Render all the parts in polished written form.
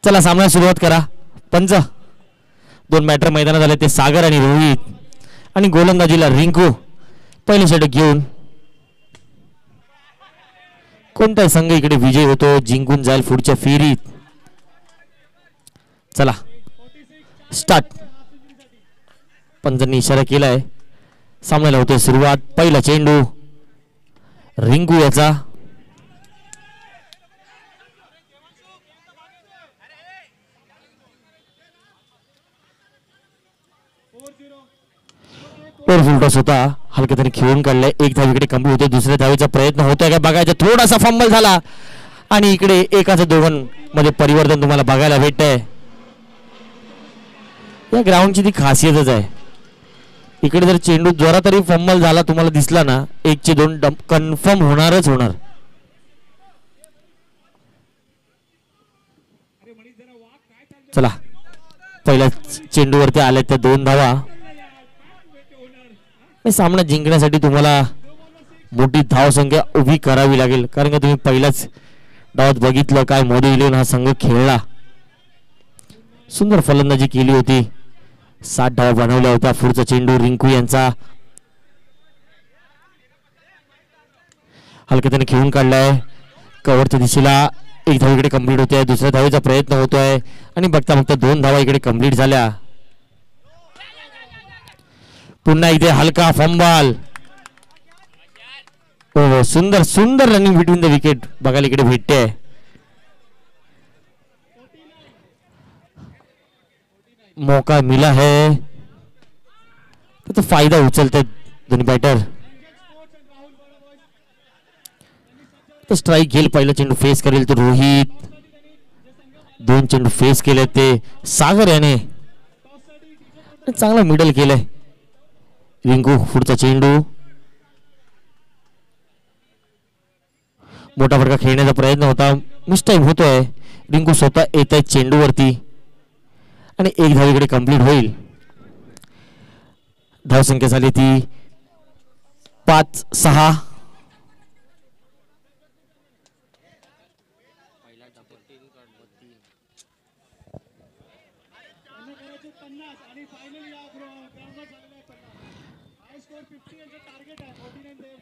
चला सामना सुरुवात करा. पंच दोन बॅटर मैदानात झाले ते सागर आणि रोहित आणि गोलंदाजीला रिंकू. पहिली षटक घेऊन कोणता संघ इकडे विजय होतो जिंकून जाईल पुढच्या फेरीत. चला स्टार्ट. पंचांनी इशारा केलाय. सामन्याला होते सुरुवात. पहिला चेंडू रिंकू याचा. टॉस होता हलक्या तरी खेळून काढलाय. एक धावीकडे कमी होते. दुसऱ्या धावीचा प्रयत्न होतोय का बघायचा. थोडासा फंबल झाला आणि इकडे एकाच दोघांमध्ये परिवर्तन तुम्हाला बघायला भेटतंय. या ग्राउंडची ती खासियतच आहे. इकडे जर चेंडू जरा तरी फंबल झाला तुम्हाला दिसला ना 1-2 कन्फर्म होणारच होणार. चला पहिल्या चेंडूवरती आल्या त्या 2 धावा. सामना जिंकण्यासाठी तुम्हाला मोठी धावसंख्या उभी करावी लागेल कारण का तुम्ही पहिल्याच डावात बघितलं काय मोदी इलेव्हन हा संघ खेळला. सुंदर फलंदाजी केली होती. 7 धावा बनवल्या होत्या. पुढचा चेंडू रिंकू यांचा हलक्याने खेळून काढलाय. कव्हरच्या दिशेला एक धाव इकडे कंप्लीट होते. दुसऱ्या धावेचा प्रयत्न होतोय आणि बघता बघता 2 धावा इकडे कंप्लीट झाल्या. पुन्हा इथे हलका फंबल. हो सुंदर सुंदर रनिंग बिटवीन द विकेट बघायला इकडे भेटते. मौका मिला है तो फायदा उचलते दोन्ही बॅटर. तो स्ट्राइक घेईल. पहिला चेंडू फेस करेल तो रोहित. 2 चेंडू फेस केले ते सागर याने. चांगला मिडल केलंय. रिंकू पुढचा चेंडू. मोठा फटका खेळण्याचा प्रयत्न होता. मिसटाईम होतोय. रिंकू स्वतः येत आहे चेंडूवरती आणि एक धावीकडे कंप्लीट होईल. धावसंख्या झाली ती 5-6.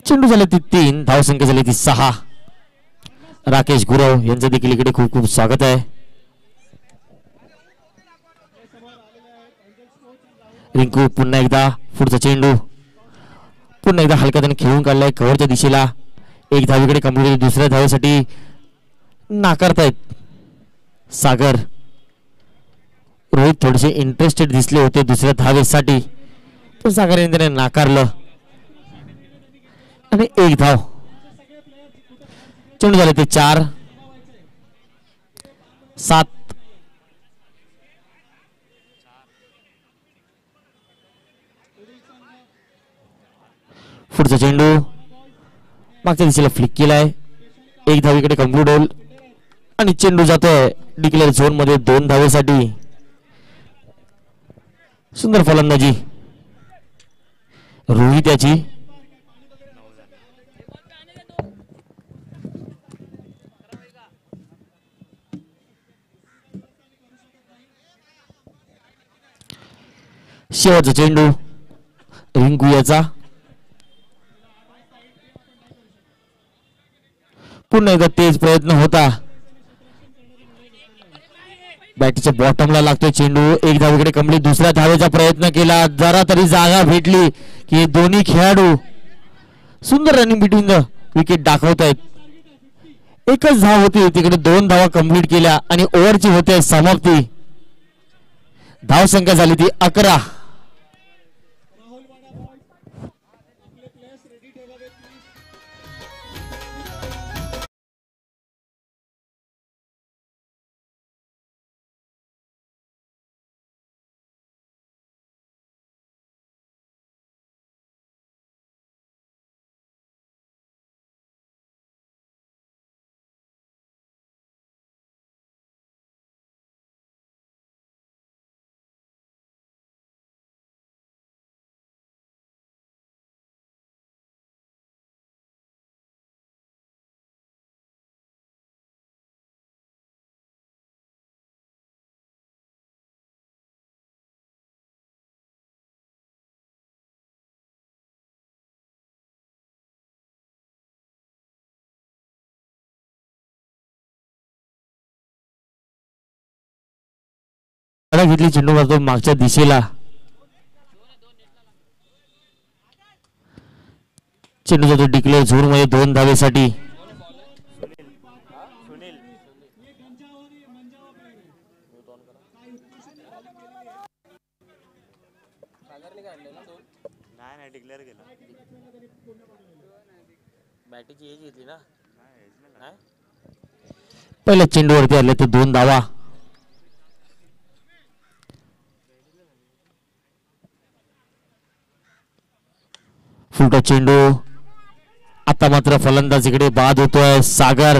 चेंडू झाले ती 3. धावसंख्या झाली ती 6. राकेश गुरव यांचं देखील इकडे खूप खूप स्वागत आहे. रिंकू पुन्हा एकदा पुढचा चेंडू. पुन्हा एकदा हलक्याने खेळून काढलाय. कव्हरच्या दिशेला एक धावीकडे कंप्लीट. दुसऱ्या धावेसाठी नाकारतायत सागर. रोहित थोडेसे इंटरेस्टेड दिसले होते दुसऱ्या धावेसाठी पण सागर यांनी त्याने नाकारलं आणि एक धाव. चेंडू झाले ते 4-7. पुढचा चेंडू मागच्या दिशेला फ्लिक केलाय. एक धावीकडे कंप्लीट होईल आणि चेंडू जातोय डिक्लेअर झोन मध्ये 2 धावेसाठी. सुंदर फलंदाजी रोहित याची. शेवटचा चेंडू रिंकू याचा. पुन्हा एकदा तेज प्रयत्न होता. बॅटच्या बॉटमला लागतोय चेंडू. एक धावीकडे कंप्लीट. दुसऱ्या धावेचा प्रयत्न केला. जरा तरी जागा भेटली की दोन्ही खेळाडू सुंदर रनिंग बिटवीन द विकेट दाखवतायत. एकच धाव होती तिकडे 2 धावा कंप्लीट केल्या आणि ओव्हरची होते समाप्ती. धावसंख्या झाली ती 11. घेतली, चेंडू मारतो मागच्या दिशेला. चेंडू जातो डिक्लेअर झोन मध्ये 2 धावेसाठी. पहिल्या चेंडूवरती आले तर 2 धावा. फुलटा चेंडू. आता मात्र फलंदाजीकडे बाद होतोय सागर.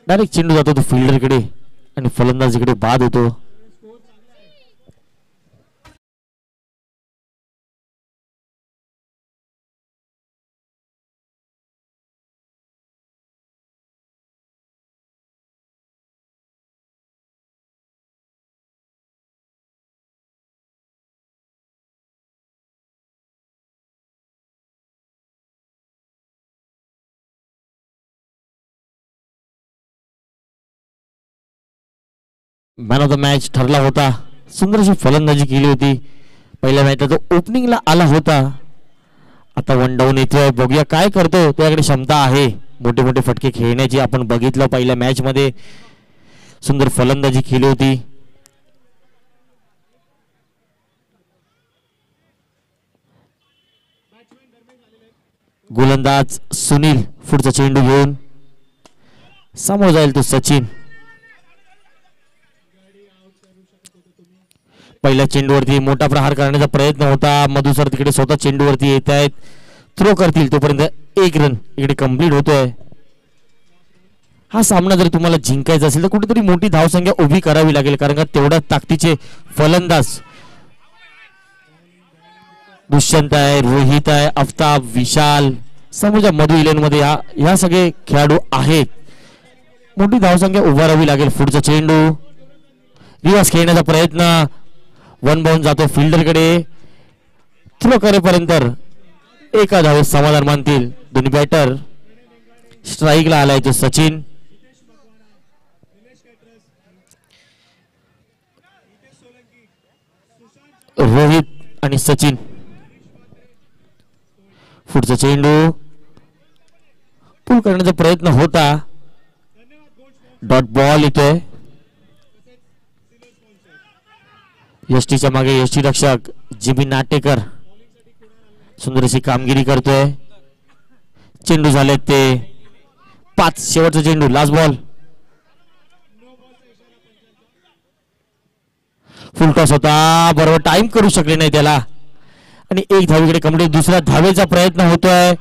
डायरेक्ट चेंडू जातो तो फिल्डरकडे आणि फलंदाजीकडे बाद होतो. मॅन ऑफ द मॅच ठरला होता. सुंदर अशी फलंदाजी केली होती. पहिल्या मॅचला तो ओपनिंगला आला होता. आता 1 डाऊन येतोय. बघूया काय करतो. त्याकडे क्षमता आहे मोठे मोठे फटके खेळण्याची. आपण बघितलं पहिल्या मॅच मध्ये सुंदर फलंदाजी केली होती. गोलंदाज सुनील पुढचा चेंडू घेऊन समोर जाईल तो सचिन. पहिल्या चेंडूवरती मोठा प्रहार करण्याचा प्रयत्न होता. मधु सर तिकडे स्वतः चेंडूवरती येत आहेत. थ्रो करतील तोपर्यंत 1 रन इकडे कंप्लीट होतोय. हा सामना जर तुम्हाला जिंकायचा असेल तर कुठेतरी मोठी धावसंख्या उभी करावी लागेल, कारण का तेवढ्या ताकदीचे फलंदाज दुष्यंत आहे, रोहित आहे, आफ्ताब, विशाल, समजा मधु इलेव्हन मध्ये ह्या सगळे खेळाडू आहेत. मोठी धावसंख्या उभारावी लागेल. पुढचा चेंडू रिवर्स खेळण्याचा प्रयत्न. 1 बाउंड जातो फिल्डरकडे. थ्रो करेपर्यंत एका धावेत समाधान मानतील दोन्ही बॅटर. स्ट्राईकला आलाय तो सचिन. रोहित आणि सचिन. पुढचा चेंडू पुल करण्याचा प्रयत्न होता. डॉट बॉल येतोय. यष्टीच्या मागे यष्टी रक्षक जिमी नाटेकर सुंदर अशी कामगिरी करतोय. चेंडू झालेत ते 5. शेवटचा चेंडू लास्ट बॉल. फुल टॉस होता. बरोबर टाइम करू शकले नाही त्याला आणि 1 धावीकडे कंप्लीट. दुसऱ्या धावेचा प्रयत्न होतोय.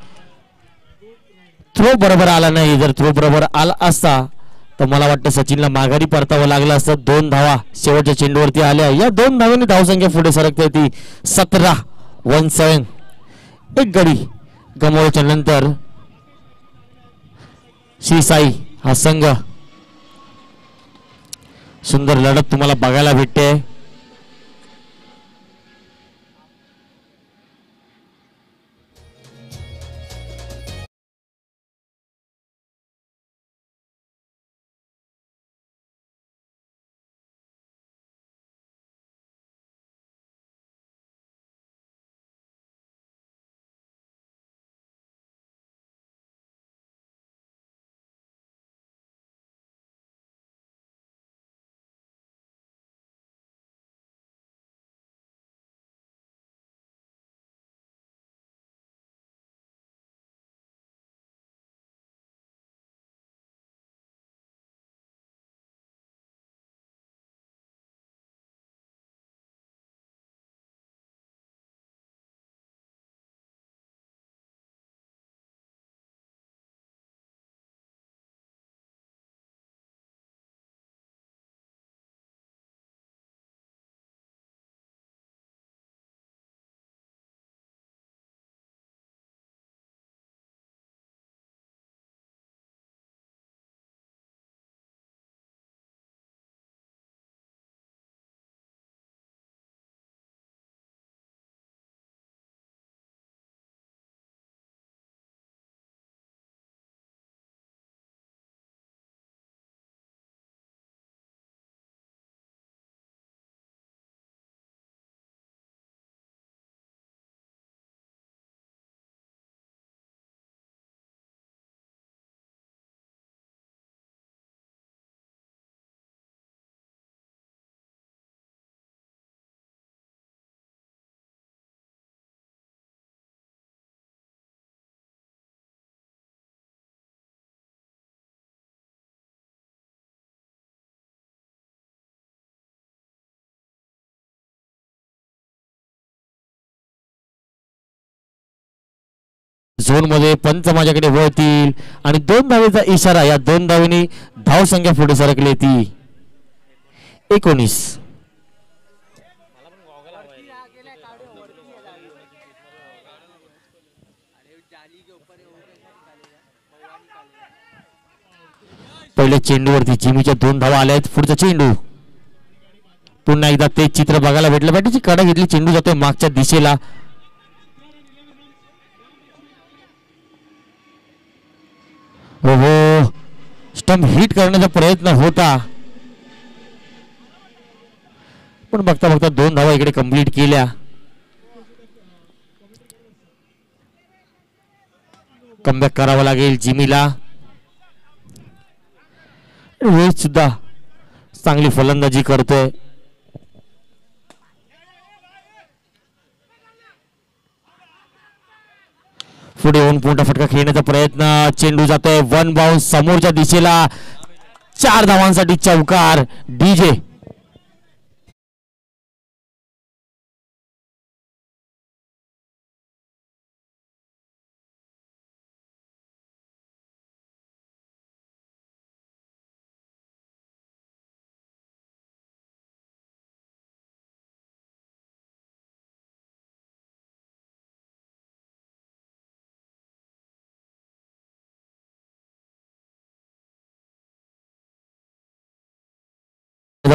थ्रो बरोबर आला नाही. जर थ्रो बरोबर आला असता तर मला वाटतं सचिनला माघारी परतावं लागलं असतं. 2 धावा शेवटच्या चेंडूवरती आल्या. या 2 धावांनी धावसंख्या पुढे सरकते ती 17-17. एक गडी गमावल्याच्या नंतर श्री साई हा संघ सुंदर लढत तुम्हाला बघायला भेटते. झोन मध्ये पंच माझ्याकडे वळतील आणि 2 धावेचा इशारा. या 2 धावेनी धावसंख्या पुढे सरकली ती 19. पहिल्या चेंडूवरती जिमीच्या 2 धावा आल्या आहेत. पुढचा चेंडू पुन्हा एकदा ते चित्र बघायला भेटलं. बॅटीची कडा घेतली, चेंडू जातोय मागच्या दिशेला. हो, स्टंप हिट करण्याचा प्रयत्न होता, पण बघता बघता 2 धावा इकडे कंप्लीट केल्या. कमबॅक करावा लागेल जिमीला. रोहित सुद्धा चांगली फलंदाजी करतोय. पुढे येऊन मोठा फटका खेळण्याचा प्रयत्न. चेंडू जातोय 1 बाउन्स समोरच्या दिशेला. 4 धावांसाठी चौकार डीजे.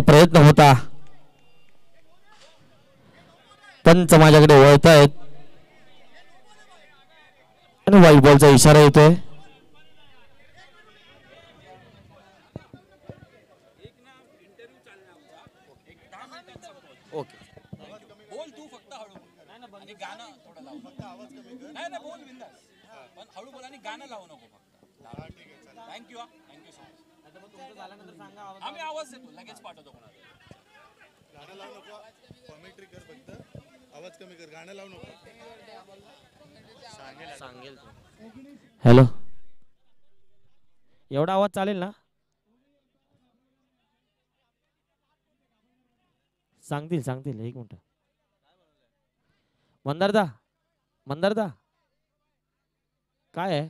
प्रयत्न होता, पंच माझ्याकडे वळतायत आणि वाईट बॉलचा इशारा येतोय. ओके, बोल तू फक्त हळू आणि गाणं थोडं लाव. फक्त आवाज कमी कर. नाही नाही, बोल बिंदास, पण हळू बोल आणि गाणं लावू नको फक्त. थँक्यू. Thank you so much. तुमचं झाल्यानंतर सांगा, आम्ही आवाज देतो, लगेच पाठवतो कोणाला. गाणं लावू नको, कॉमेंट्री कर फक्त, आवाज कमी कर, गाणं लावू नको. सांगेल. हॅलो, एवढा आवाज चालेल ना? सांगतील 1 मिनिट. मंदारदा काय आहे?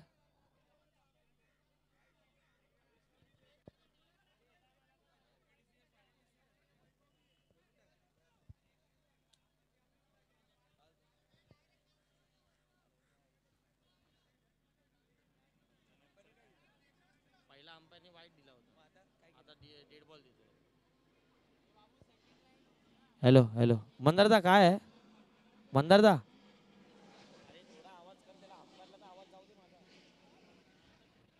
पहिला अंपायरने वाईट दिला होता, आता डेड बॉल देतो. हॅलो मंदारदा काय आहे? मंदारदा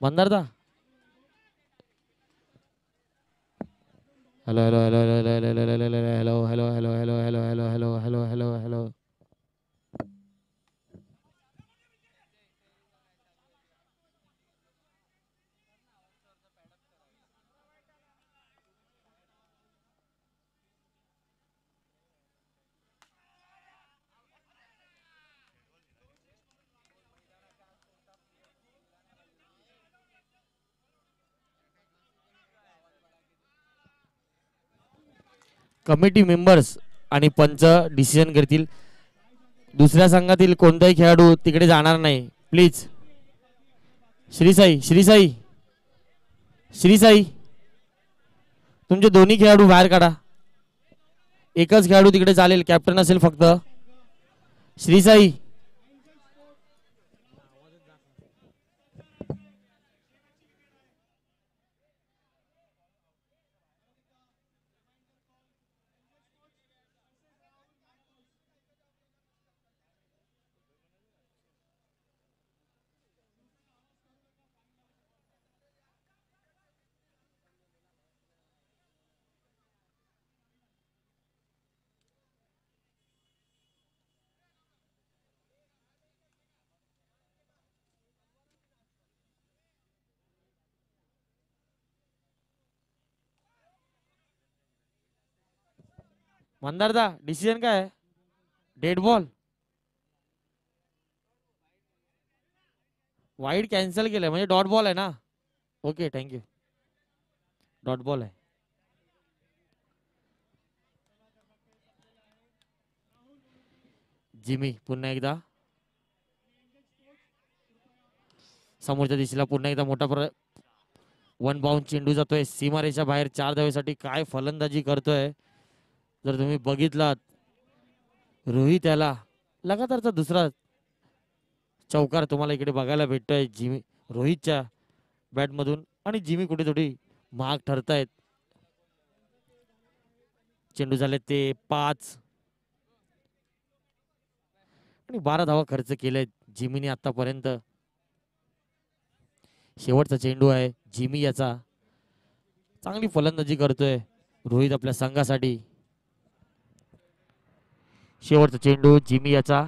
मंदारदा hello hello hello hello hello hello hello hello hello hello hello hello hello hello hello. Committee members आणि पंच डिसिजन करतील. दुसऱ्या संघातील कोणताही खेळाडू तिकडे जाणार नाही प्लीज. श्रीसाई तुमचे दोन्ही खेळाडू बाहेर काढा. एकच खेळाडू तिकडे चालेल, कॅप्टन असेल फक्त. श्रीसाई मंदारदा डिसिजन काय आहे? डेड बॉल, वाईड कॅन्सल केलंय म्हणजे डॉट बॉल आहे ना. ओके थँक्यू, डॉट बॉल आहे. जिमी पुन्हा एकदा समोरच्या दिशेला पुन्हा एकदा वन बाउंड चेंडू जातोय सीमारेषा बाहेर 4 धावेसाठी. काय फलंदाजी करतोय जर तुम्ही बघितलात. रोहित याला लगातारचा दुसरा चौकार तुम्हाला इकडे बघायला भेटतोय जिमी रोहितच्या बॅटमधून. आणि जिमी कुठे थोडी महाग ठरतायत. चेंडू झाले ते 5 आणि 12 धावा खर्च केलेत जिमीने आतापर्यंत. शेवटचा चेंडू आहे जिमी याचा. चांगली फलंदाजी करतोय रोहित आपल्या संघासाठी. शेवटचा चेंडू जिमी याचा.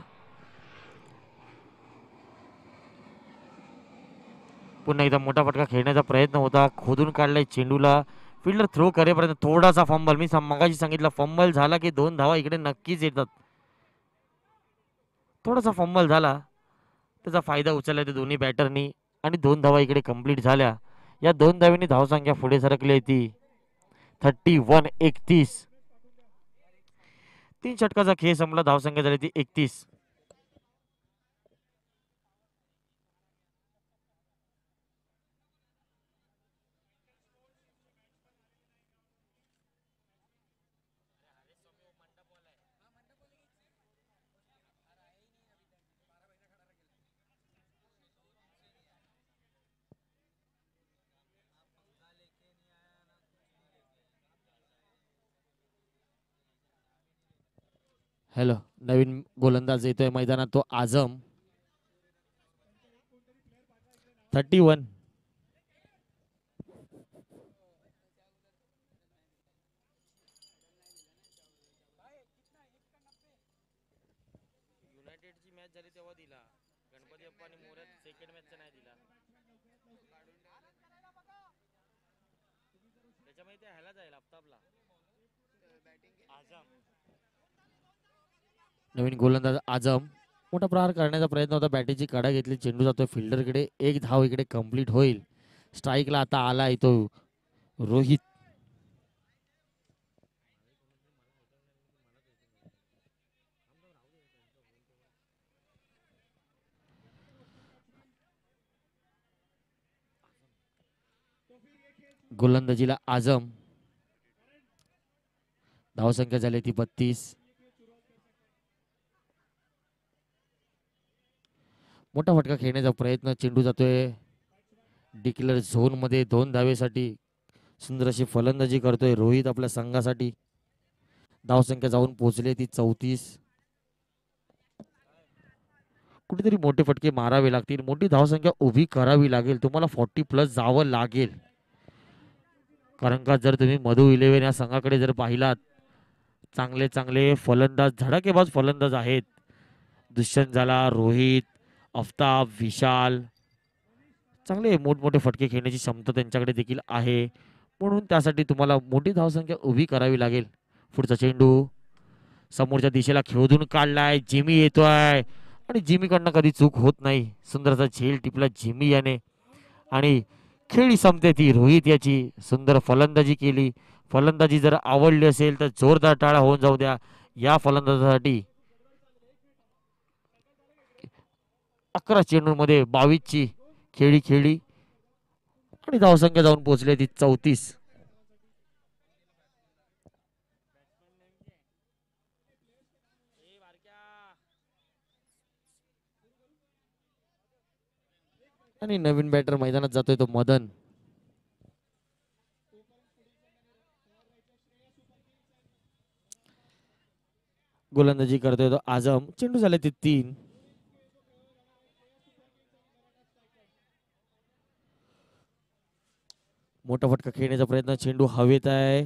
पुन्हा एकदा मोठा फटका खेळण्याचा प्रयत्न होता. खोदून काढलाय चेंडूला. फिल्डर थ्रो करेपर्यंत थोडासा फंबल. मी मगाशी सांगितलं फंबल झाला की 2 धावा इकडे नक्कीच येतात. थोडासा फंबल झाला त्याचा फायदा उचलला ते दोन्ही बॅटरनी आणि 2 धावा इकडे कंप्लीट झाल्या. या 2 धावांनी धावसंख्या पुढे सरकली ती 31-31. 3 षटकाचा खेळ संपला. धावसंख्या झाली ती 31. हॅलो, नवीन गोलंदाज येतोय मैदानात तो आझम. 31. युनायटेडची मॅच झाली तेव्हा दिला. गणपती अप्पा आणि मोऱ्यात सेकंड मॅचचा नाही दिला. त्याच्यामुळे ते ह्याला जाईल आफ्ताबला. आझम नवीन गोलंदाज आझम. मोठा प्रहार करण्याचा प्रयत्न होता. बॅटीची कडा घेतली. चेंडू जातोय फिल्डरकडे. 1 धाव इकडे कंप्लीट होईल. स्ट्राईकला आता आला तो रोहित. गोलंदाजीला आझम. धावसंख्या झाली ती 32. मोठा फटका खेळण्याचा प्रयत्न. चेंडू जातोय डिक्लेअर झोन मध्ये 2 धावेसाठी. सुंदर अशी फलंदाजी करतोय रोहित आपल्या संघासाठी. धावसंख्या जाऊन पोहोचली ती 34. कुठेतरी मोठे फटके मारावे लागतील. मोठी धावसंख्या उभी करावी लागेल. तुम्हाला 40+ जावं लागेल. कारण का जर तुम्ही मधु 11 या संघाकडे जर पाहिलात चांगले चांगले फलंदाज धडाकेबाज फलंदाज आहेत. दुष्यंत झाला, रोहित, आफ्ताब, विशाल. चांगले मोठमोठे फटके खेळण्याची क्षमता त्यांच्याकडे देखील आहे. म्हणून त्यासाठी तुम्हाला मोठी धावसंख्या उभी करावी लागेल. पुढचा चेंडू समोरच्या दिशेला खेळून काढलाय. जिमी येतोय आणि जिमीकडनं कधी चूक होत नाही. सुंदरचा झेल टिपला जिमी याने आणि खेळी संपते ती रोहित याची. सुंदर फलंदाजी केली. फलंदाजी जर आवडली असेल तर जोरदार टाळा होऊन जाऊ द्या या फलंदाजासाठी. 11 चेंडूंमध्ये 22ची खेळी खेळली आणि धावसंख्या जाऊन पोहोचली ती 34. आणि नवीन बॅटर मैदानात जातोय तो मदन. गोलंदाजी करतोय तो आझम. चेंडू झाले ते 3. मोठा फटका खेळण्याचा प्रयत्न. चेंडू हवेत आहे.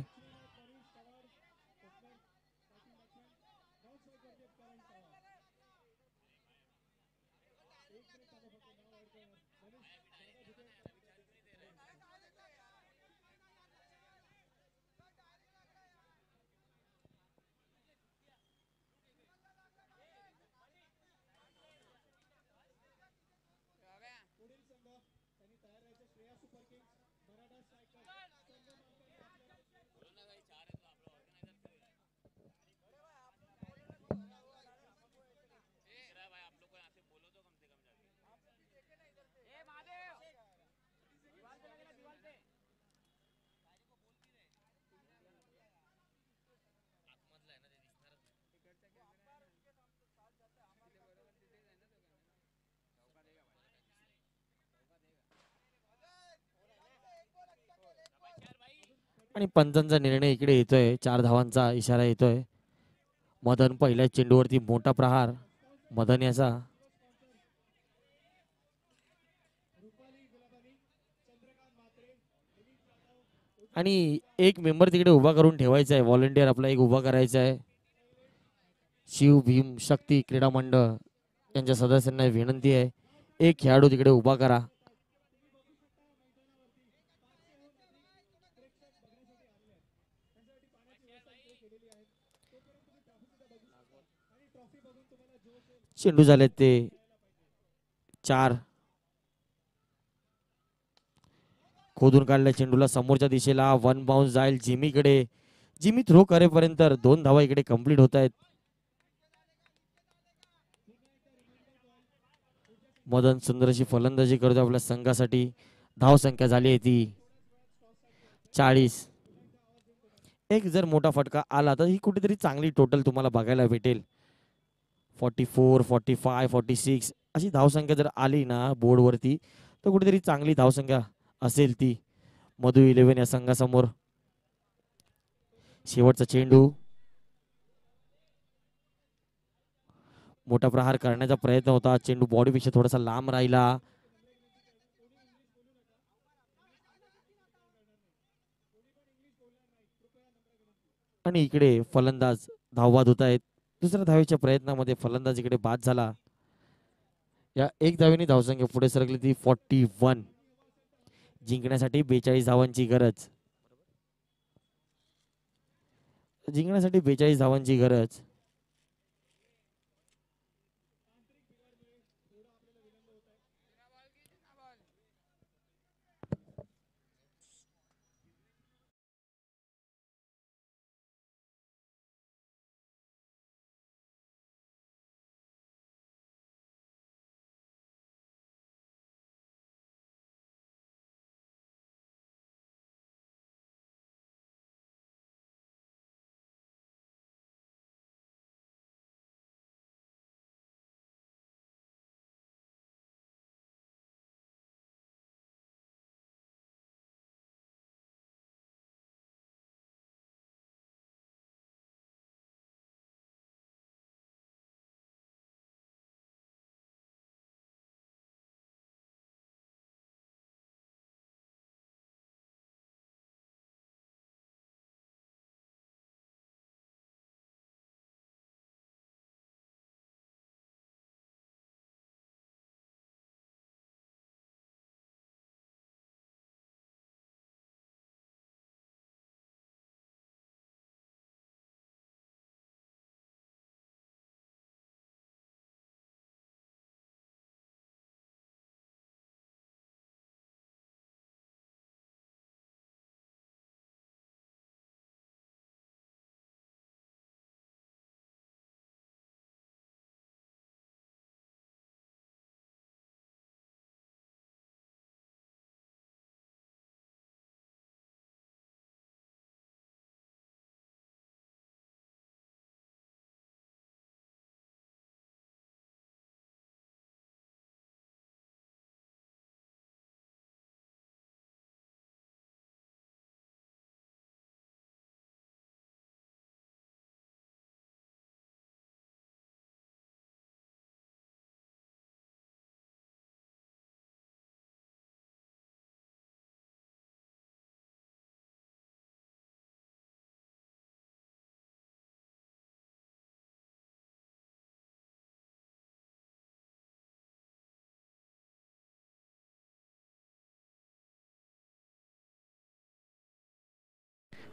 आणि पंचांचा निर्णय इकडे येतोय. 4 धावांचा इशारा येतोय. मदन पहिल्या चेंडूवरती मोठा प्रहार. मदन याचा आणि एक मेंबर तिकडे उभा करून ठेवायचा आहे. व्हॉलंटियर आपला एक उभा करायचा आहे. शिव भीम शक्ती क्रीडा मंडळ यांच्या सदस्यांना विनंती आहे, एक खेळाडू तिकडे उभा करा. चेंडू झालेत ते 4. खोदून काढल्या चेंडूला समोरच्या दिशेला. 1 बाउन्स जाईल जिमीकडे. जिमी थ्रो करेपर्यंत 2 धावा इकडे कंप्लीट होत आहेत. मदन सुंदर अशी फलंदाजी करतो आपल्या संघासाठी. धाव संख्या झाली आहे ती 40. एक जर मोठा फटका आला तर ही कुठेतरी चांगली टोटल तुम्हाला बघायला भेटेल. 44, 45, 46 अशी धावसंख्या जर आली ना बोर्डवरती तर कुठेतरी चांगली धावसंख्या असेल ती. मधु 11 या संघासमोर. शेवटचा चेंडू. मोठा प्रहार करण्याचा प्रयत्न होता. चेंडू बॉडीपेक्षा थोडासा लांब राहिला. आणि इकडे फलंदाज धावबाद होत आहेत. दुसऱ्या धावेच्या प्रयत्नामध्ये फलंदाज इकडे बाद झाला. या एक धावेने धावसंख्या पुढे सरकली ती 41. जिंकण्यासाठी 42 धावांची गरज. जिंकण्यासाठी 42 धावांची गरज.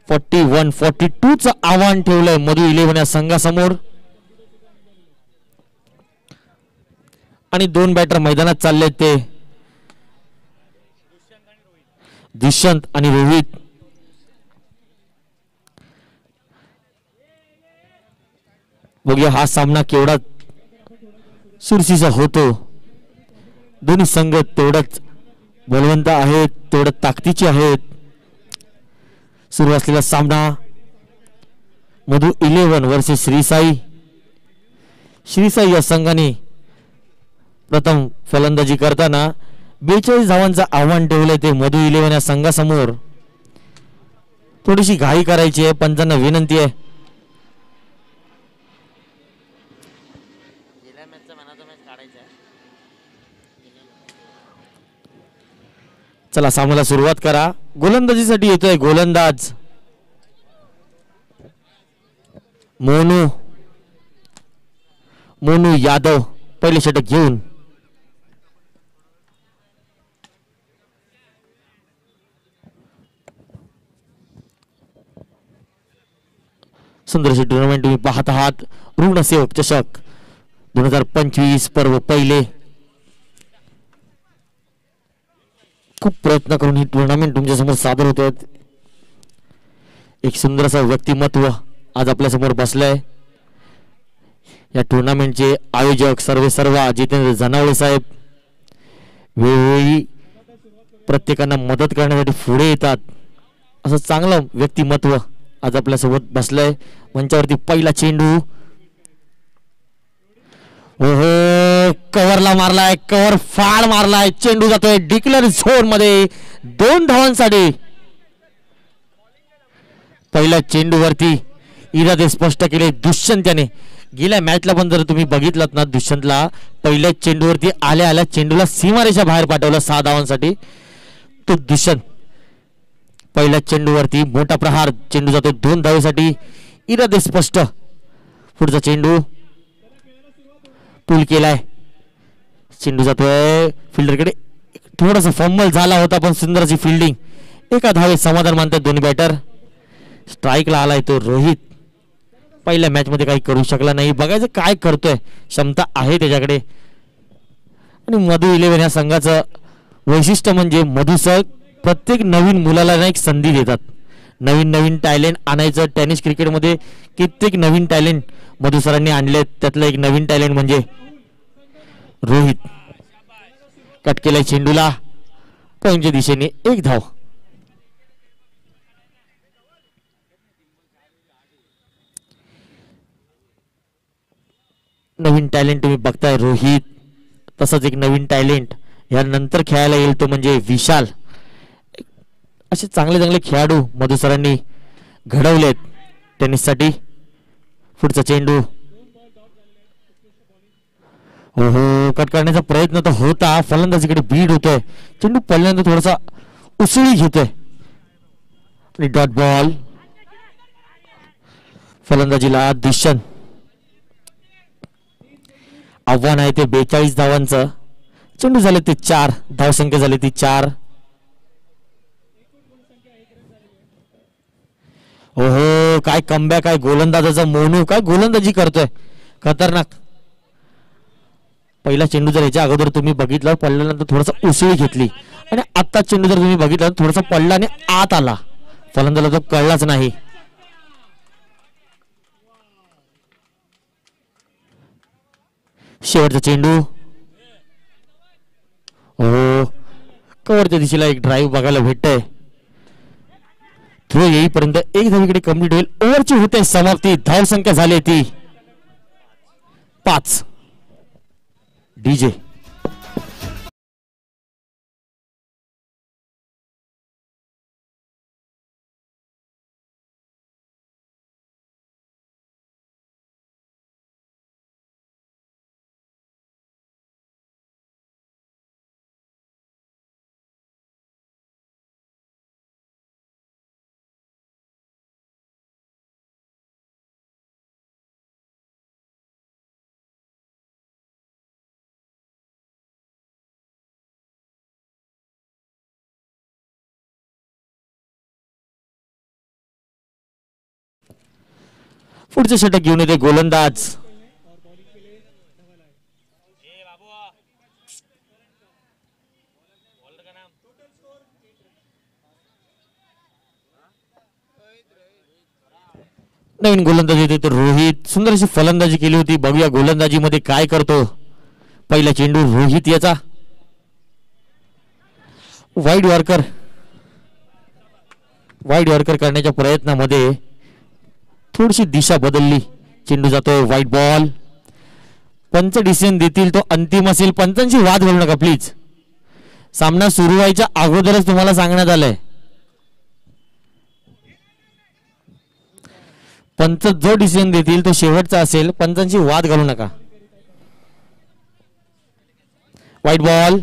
फोर्टी 42चं आव्हान ठेवलंय मधु 11 या संघासमोर. आणि 2 बॅटर मैदानात चालले ते दुष्यंत आणि रोहित. बघूया हा सामना केवढा सुरसीचा होतो. दोन्ही संघ तेवढंच बलवंत आहेत, तेवढं ताकदीचे आहेत. सुरू असलेला सामना मधु 11 वर्सेस श्रीसाई. श्रीसाई या संघाने प्रथम फलंदाजी करताना 42 धावांचं आव्हान ठेवलंय ते मधु 11 या संघासमोर. थोडीशी घाई करायची आहे, पंचांना विनंती आहे. चला सामन्याला सुरुवात करा. गोलंदाजीसाठी येतोय गोलंदाज मोनू यादव. पहिले षटक घेऊन सुंदरशी टुर्नामेंट तुम्ही पाहत आहात. रुग्णसेवक चषक 2025 पर्व पहिले. खूप प्रयत्न करून ही टुर्नामेंट तुमच्या समोर सादर होत आहेत. एक सुंदर असं व्यक्तिमत्व आज आपल्या समोर बसलंय. या टुर्नामेंटचे आयोजक सर्व जितेंद्र जनावळे साहेब वेळोवेळी प्रत्येकांना मदत करण्यासाठी पुढे येतात. असं चांगलं व्यक्तिमत्व आज आपल्या सोबत बसलंय. मंचावरती पहिला चेंडू. ओहो, कव्हरला मारलाय, कव्हर फाड मारलाय. चेंडू जातोय डिक्लेअर झोन मध्ये 2 धावांसाठी. पहिल्या चेंडूवरती इरादे स्पष्ट केले दुष्यंत याने. गेल्या मॅचला पण जर तुम्ही बघितलात ना, दुष्यंतला पहिल्या चेंडूवरती आल्या चेंडूला सीमारेषा बाहेर पाठवलं 6 धावांसाठी. तो दुष्यंत पहिल्या चेंडूवरती मोठा प्रहार. चेंडू जातो 2 धावेसाठी. इरादे स्पष्ट. पुढचा चेंडू पूल केलाय. चेंडू जातोय फिल्डरकडे. थोडासा फंबल झाला होता पण सुंदर अशी फिल्डिंग. एका धावेत समाधान मानतात दोन्ही बॅटर. स्ट्राईकला आलाय तो रोहित. पहिल्या मॅच मध्ये काही करू शकला नाही. बघायचं काय करतोय. क्षमता आहे त्याच्याकडे. आणि मधु 11 या संघाचं वैशिष्ट्य म्हणजे मधु सर प्रत्येक नवीन मुलाला एक संधी देतात. नवीन टॅलेंट आणायचं. टेनिस क्रिकेटमध्ये कित्येक नवीन टॅलेंट मधु सरांनी आणलेत. त्यातलं एक नवीन टॅलेंट म्हणजे रोहित. कट केलाय चेंडूला. पॉईंटच्या दिशेने 1 धाव. नवीन टॅलेंट तुम्ही बघताय रोहित. तसंच एक नवीन टॅलेंट यानंतर खेळायला येईल तो म्हणजे विशाल. असे चांगले खेळाडू मधु सरांनी घडवलेत टेनिससाठी. पुढचा चेंडू. हो, कट करण्याचा प्रयत्न तर होता. फलंदाजीकडे बीड होतोय. चेंडू पडल्यानंतर थोडासा उसळी घेतोय आणि डॉट बॉल. फलंदाजीला दुष्यंत. आव्हान आहे ते 42 धावांचं. चेंडू झाले ते 4. धावसंख्या झाली ती 4. ओहो, काय कमबॅक आहे गोलंदाजाचा. मोनू काय गोलंदाजी करतोय, खतरनाक. पहिला चेंडू जर याच्या अगोदर तुम्ही बघितला पडल्यानंतर थोडासा उसळी घेतली आणि आता चेंडू जर तुम्ही बघितला थोडासा पडला आणि आत आला. फलंदाजाला तो कळलाच नाही. शेवटचा चेंडू. हो, कव्हरच्या दिशेला एक ड्राईव्ह बघायला भेटतंय. थ्रो येईपर्यंत 1 धावीकडे कंप्लीट होईल. ओव्हरची होते समाप्ती. धावसंख्या झाली ती 5. डीजे पुढचे षटक घेऊन येते गोलंदाज. नवीन गोलंदाज येते तर रोहित. सुंदर अशी फलंदाजी केली होती. बघूया गोलंदाजी मध्ये काय करतो. पहिला चेंडू रोहित याचा. वाईड यॉर्कर करण्याच्या प्रयत्नामध्ये थोडीशी दिशा बदलली. चेंडू जातोय व्हाईट बॉल. पंच डिसिजन देतील तो अंतिम असेल. पंचांशी वाद घालू नका प्लीज. सामना सुरू व्हायच्या अगोदरच तुम्हाला सांगण्यात आलंय. पंच जो डिसिजन देतील तो शेवटचा असेल. पंचांची वाद घालू नका. White ball.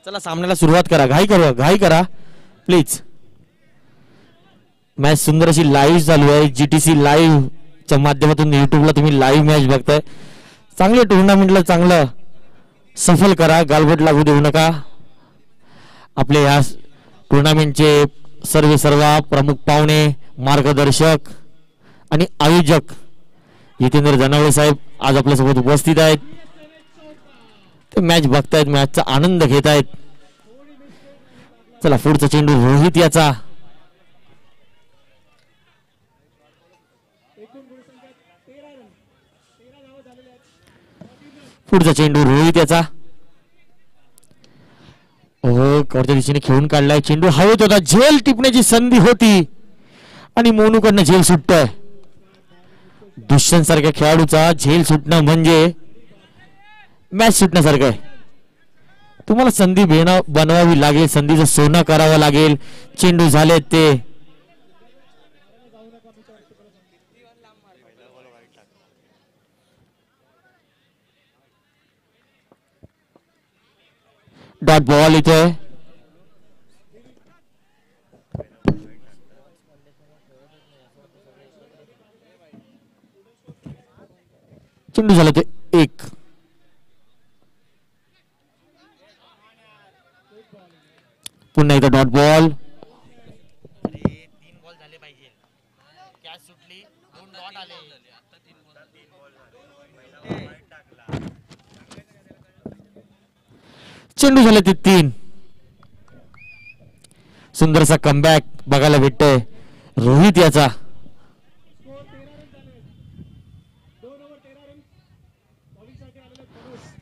चला सामन्याला सुरुवात करा. घाई करा प्लीज. मॅच सुंदर अशी लाईव्ह चालू आहे. GTC लाईव्ह च्या माध्यमातून युट्यूबला तुम्ही लाईव्ह मॅच बघताय. चांगले टुर्नामेंटला चांगलं सफल करा. गालबोट लागू देऊ नका. आपले या टुर्नामेंटचे सर्व प्रमुख पाहुणे, मार्गदर्शक आणि आयोजक जितेंद्र जनावळे साहेब आज आपल्यासोबत उपस्थित आहेत. ते मॅच बघतायत, मॅचचा आनंद घेत आहेत. चला पुढचा चेंडू रोहित याचा. पुढचा चेंडू रोहित याचा. हो, कवरच्या दिशेने खेळून काढलाय. चेंडू हवेत होता. झेल टिपण्याची संधी होती आणि मोनूकडनं झेल सुटतोय. दुष्यंत सारख्या खेळाडूचा झेल सुटणं म्हणजे मॅच सुटण्यासारखं आहे. तुम्हाला संधी बनवावी लागेल. संधीचं सोनं करावं लागेल. चेंडू झाले ते. डॉट बॉल इथे. चेंडू झाला ते 1. पुन्हा एकदा डॉट बॉल. चेंडू झाले ते 3. सुंदरसा कमबॅक बघायला भेटतोय रोहित याचा.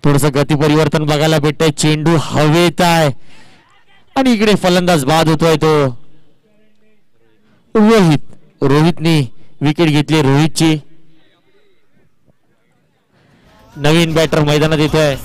थोडस गती परिवर्तन बघायला भेटतंय. चेंडू हवेत आहे आणि इकडे फलंदाज बाद होतोय तो रोहितनी विकेट घेतली. रोहितची. नवीन बॅटर मैदानात येतोय.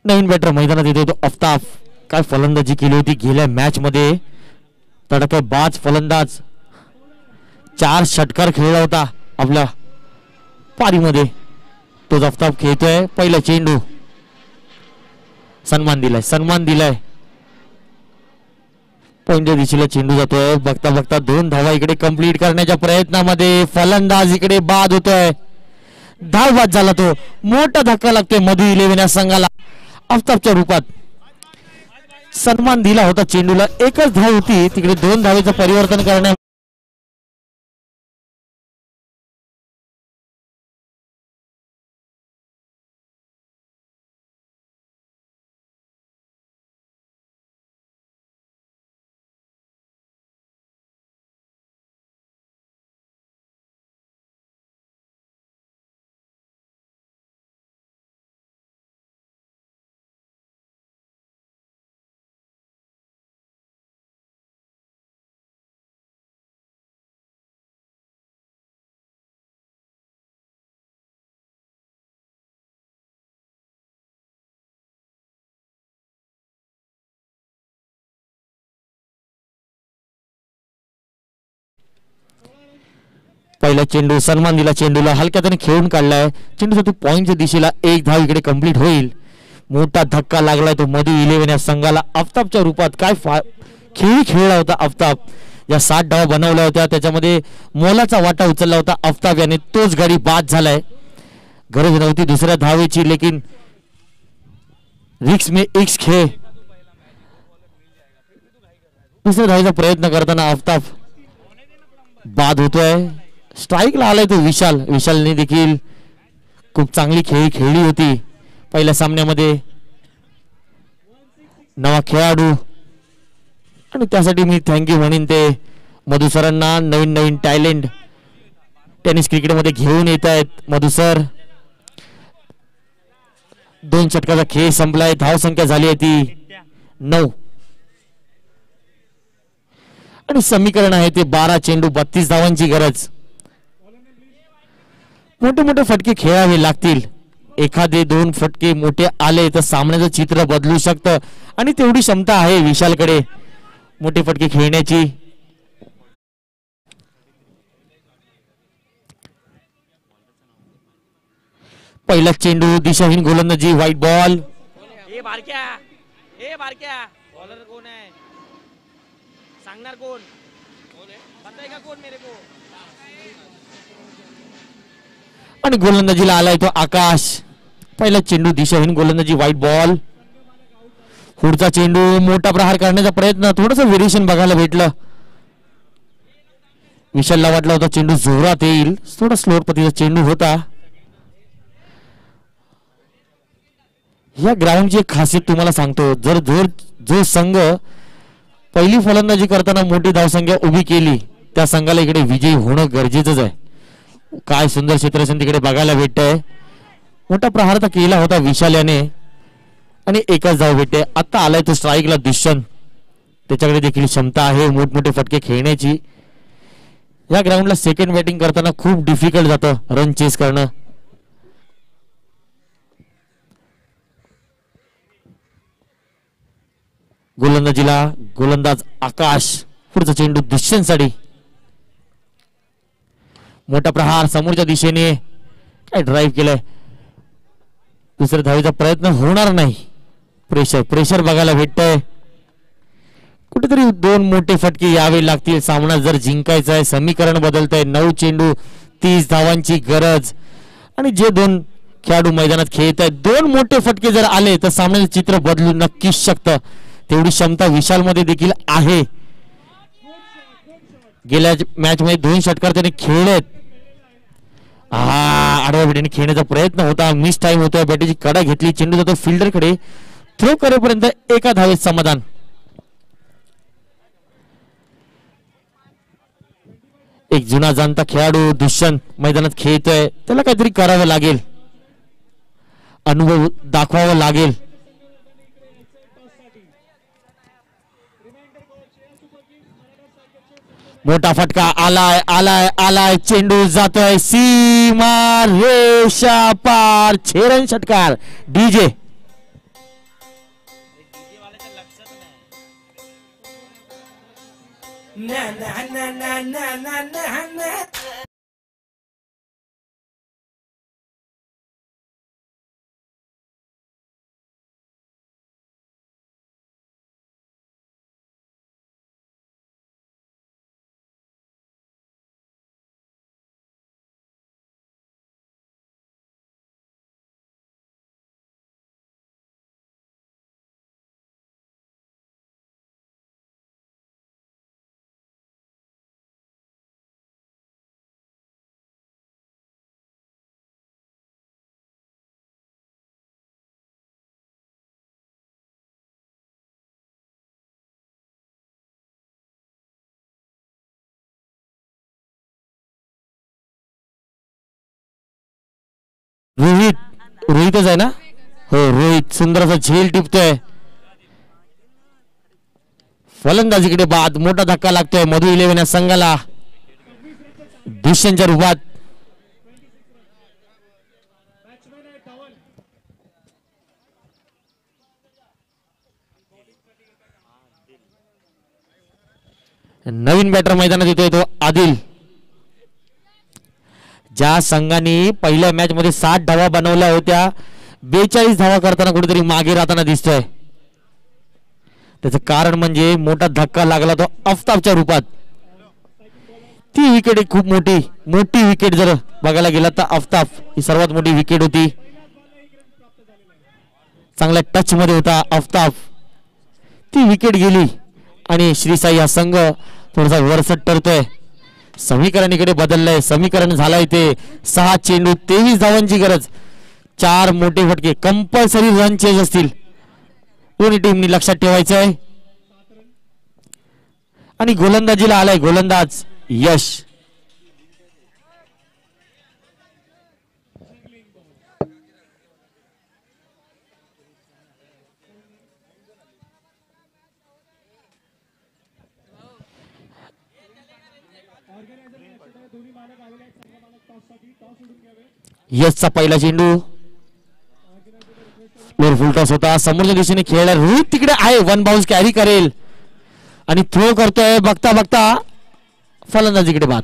नवीन बॅटर मैदानात येतो तो आफताब. काय फलंदाजी केली होती गेल्या मॅच मध्ये. तडकाबाज फलंदाज. 4 षटकार खेळला होता आपल्या पारीमध्ये. तो आफताब खेळतोय. पहिला चेंडू. सन्मान दिलाय. पॉइंटच्या दिशेला चेंडू जातोय. बघता बघता 2 धावा इकडे कंप्लीट करण्याच्या प्रयत्नामध्ये फलंदाज इकडे बाद होतोय. धाव बाद झाला तो. मोठा धक्का लागतोय मधु 11 या संघाला. आफताबच्या रूपात सन्मान दिला होता चेंडूला. 1च धाव होती. तिकडे 2 धावेचं परिवर्तन करण्या पहिला चेंडू. सन्मान दिला चेंडूला. हलक्याने खेळून काढलाय. चेंडूसाठी पॉइंटच्या दिशेला 1 धाव इकडे कंप्लीट होईल. मोठा धक्का लागलाय तो मधु 11 या संघाला. आफताबच्या रूपात काय खेळला होता आफताब. या 60 धावा बनवल्या होत्या त्याच्यामध्ये मोलाचा वाटा उचलला होता आफताब याने. तोच गाडी बाद झालाय. गरज नव्हती दुसऱ्या धावेची लेकिन रिक्स में इक्स खेळ. दुसऱ्या धावेचा प्रयत्न करताना आफताब बाद होतोय. स्ट्राईकला आलाय तो विशालने देखील खूप चांगली खेळली होती पहिल्या सामन्यामध्ये. नवा खेळाडू आणि त्यासाठी मी थँक्यू म्हणेन ते मधु सरांना. नवीन टॅलेंट टेनिस क्रिकेटमध्ये घेऊन येत आहेत मधु सर. 2 षटकाचा खेळ संपलाय. धावसंख्या झाली आहे ती 9 आणि समीकरण आहे ते 12 चेंडू 32 धावांची गरज. मोठे फटके खेळावे लागतील. एखादे 2 फटके मोठे आले तर सामन्याचं चित्र बदलू शकतं आणि तेवढी क्षमता आहे विशालकडे मोठे फटके खेळण्याची. पहिला चेंडू दिशाहीन गोलंदाजी व्हाईट बॉल. बॉलर कोण आहे सांगणार कोण बताएगा कोण मेरे को. आणि गोलंदाजीला आलाय तो आकाश. पहिला चेंडू दिशाहीन गोलंदाजी व्हाईट बॉल. पुढचा चेंडू मोठा प्रहार करण्याचा प्रयत्न. थोडंसं व्हेरिएशन बघायला भेटलं. विशालला वाटला होता चेंडू जोरात येईल. थोडा स्लोअर पतीचा चेंडू होता. या ग्राउंडची एक खासियत तुम्हाला सांगतो. जर जो संघ पहिली फलंदाजी करताना मोठी धावसंख्या उभी केली त्या संघाला इकडे विजयी होणं गरजेचंच आहे. काय सुंदर क्षेत्ररक्षण तिकडे बघायला भेटतंय. मोठा प्रहार तर केला होता विशाल याने आणि एकच धाव भेटते. आता आलाय तो स्ट्राईकला दुष्यंत. त्याच्याकडे देखील क्षमता आहे मोठमोठे फटके खेळण्याची. या ग्राउंडला सेकंड बॅटिंग करताना खूप डिफिकल्ट जातं रन चेस करणं. गोलंदाजीला गोलंदाज आकाश. पुढचा चेंडू दुष्यंतसाठी. मोठा प्रहार समोरच्या दिशेने. काय ड्राईव्ह केलंय. दुसऱ्या धावेचा प्रयत्न होणार नाही. प्रेशर बघायला भेटतंय. कुठेतरी 2 मोठे फटके यावे लागतील सामना जर जिंकायचा आहे. समीकरण बदलतंय. 9 चेंडू 30 धावांची गरज आणि जे 2 खेळाडू मैदानात खेळत आहेत 2 मोठे फटके जर आले तर सामन्याचं चित्र बदलू नक्कीच शकतं. तेवढी क्षमता विशाल मध्ये देखील आहे. गेल्या मॅच मध्ये 2 षटकार त्याने खेळलेत. आडव्या बेटीने खेळण्याचा प्रयत्न होता. मिस टाइम होता. बॅटीची कडा घेतली. चेंडू जातो फिल्डर कडे. थ्रो करेपर्यंत एका धावेत समाधान. एक जुना जाणता खेळाडू दुष्यंत मैदानात खेळतोय. त्याला काहीतरी करावं लागेल. अनुभव दाखवावा लागेल. मोठा फटका आलाय. चेंडू जातोय सीमा रेषा पार. 6 रन षटकार. डीजे रोहितच आहे ना. हो रोहित सुंदर असा झेल टिपतोय. फलंदाजीकडे बाद. मोठा धक्का लागतोय मधु 11 या संघाला दुष्यंतच्या रूपात. नवीन बॅटर मैदानात येतोय तो आदिल. ज्या संघाने पहिल्या मॅच मध्ये 60 धावा बनवल्या होत्या 42 धावा करताना कुठेतरी मागे राहताना दिसतोय. त्याचं कारण म्हणजे मोठा धक्का लागला तो आफताबच्या रूपात. ती विकेट एक खूप मोठी मोठी विकेट जर बघायला गेला तर आफ्ताब ही सर्वात मोठी विकेट होती. चांगल्या टच मध्ये होता आफ्ताब. ती विकेट गेली आणि श्रीसाई हा संघ थोडासा वरसट ठरतोय. समीकरण इकडे बदललंय. समीकरण झालंय ते 6 चेंडू 23 धावांची गरज. 4 मोठे फटके कंपल्सरी रन चेंज असतील. दोन्ही टीमनी लक्षात ठेवायचं आहे. आणि गोलंदाजीला आलाय गोलंदाज यश. यशचा पहिला चेंडू फुल टॉस होता. समोरच्या दिशेने खेळला रोहित तिकडे आहे. 1 बाउन्स कॅरी करेल आणि थ्रो करतोय. बघता बघता फलंदाजीकडे बाद.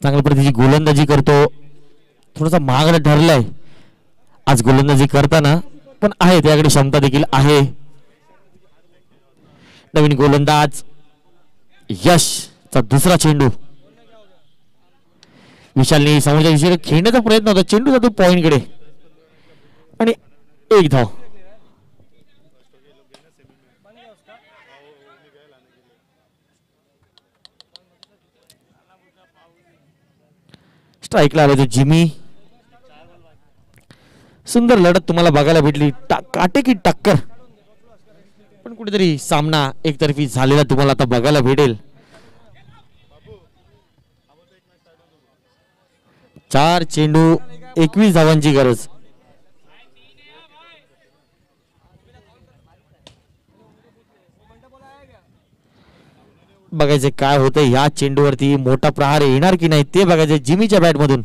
चांगल्या पद्धतीची गोलंदाजी करतो. थोडासा महागडा ठरलाय आज गोलंदाजी करताना पण आहे त्याकडे क्षमता देखील आहे. नवीन गोलंदाज यशचा दुसरा चेंडू. विशालने समोरच्या दिशेने खेळण्याचा प्रयत्न होता. चेंडू जातो पॉइंट कडे आणि 1 धाव. स्ट्राईकला आले ते जिमी. सुंदर लढत तुम्हाला बघायला भेटली. काटेकी टक्कर पण कुठेतरी सामना एकतर्फी झालेला तुम्हाला आता बघायला भेटेल. 4 चेंडू 21 धावांची गरज. बघायचे काय होतं या चेंडूवरती. मोठा प्रहार येणार की नाही ते बघायचे. जिमीच्या बॅट मधून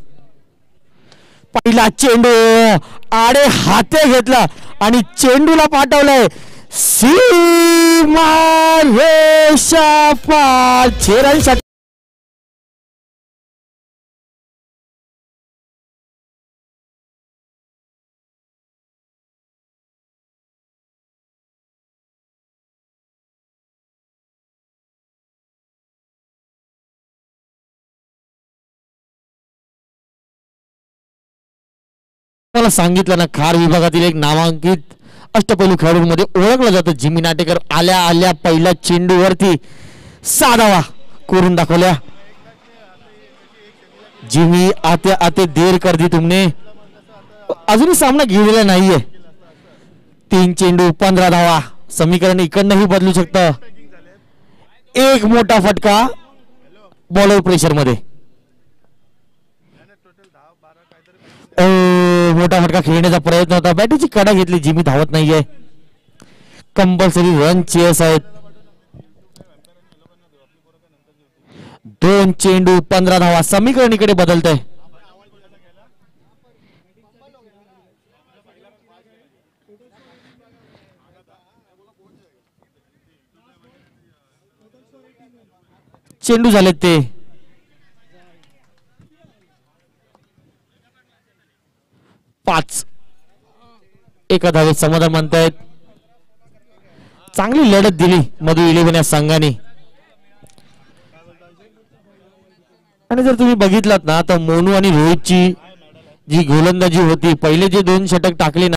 पहिला चेंडू आडे हाते घेतला आणि चेंडूला पाठवलंय सीमा रेषा पार. छेरांसाठी मला सांगितलं ना, खार विभागातील एक नामांकित अष्टपैलू खेळाडूंमध्ये ओळखलं जातं जिमी नाटेकर. आल्या आल्या पहिल्या चेंडूवरती 6 धावा करून दाखवल्या. जिमी आते आते देर कर दी तुमने. अजूनही सामना गेलेला नाहीये. 3 चेंडू 15 धावा. समीकरण इकडनंही बदलू शकतं. एक मोठा फटका बॉलर प्रेशर मध्ये. मोठा फटका खेळण्याचा प्रयत्न होता. बॅटीची कडा घेतली. जिमी धावत नाहीये. कंपल्सरी रन चेस आहेत. 2 चेंडू 15 धावा. समीकरण इकडे बदलत आहे. चेंडू झालेत ते 5. एका धावेत समाधान मानतायत. चांगली लढत दिली मधु 11 या संघाने. आणि जर तुम्ही बघितलात ना तर मोनू आणि रोहितची जी गोलंदाजी होती, पहिले जे 2 षटक टाकले ना